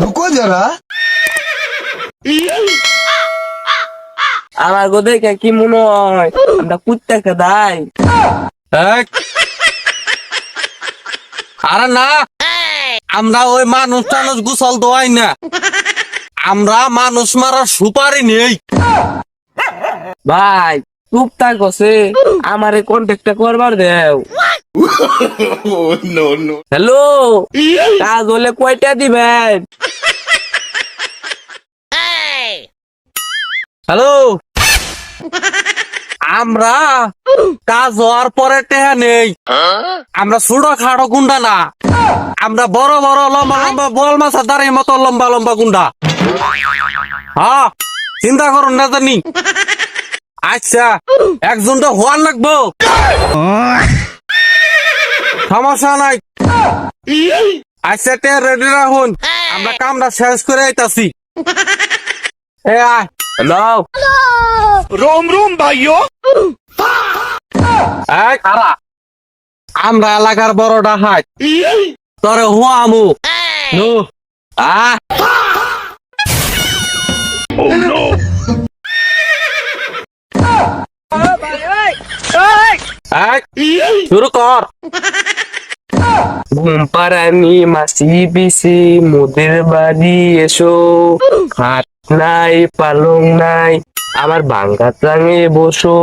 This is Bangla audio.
रुको जरा। আমার গো দেখে কি মনে হয় আমরা কুত্তাকে দাই। আরে না, আমরা ওই মানুষ টানুষ গুছল দোয়াই না, আমরা মানুষ মারার সুপারি নেই। ভাই টুকটাক গছে আমারে কন্ট্যাক্টটা করবার দেও। হ্যালো, কাজ হলে কয়টা দিবেন? হ্যালো, আমরা কাজ হওয়ার পরে টেহা নেই, আমরা ছোট খাটো গুন্ডা না, আমরা বড় বড় লম্বা লম্বা বল মাছের দাঁড়িয়ে মতো লম্বা লম্বা গুন্ডা। হ্যাঁ, চিন্তা করুন না জানি। আচ্ছা, একজনটা হওয়ার লাগবো, সমস্যা নাই। আচ্ছা, তে রেডি রাখুন, আমরা কামটা শেষ করে আইতাছি। এ আয়। হ্যালো, रोम रोम भाइयों। এই খারা, আমরা এলাকার বড় ডাকাত, তোরে হুয়া আমু নু আ শুরু কর। ঘুম পাড়ানি মাসি বিসি মোদের বাড়ি এসো, খাট নাই পালং নাই আমার ভাঙ্গা টাঙে বসো।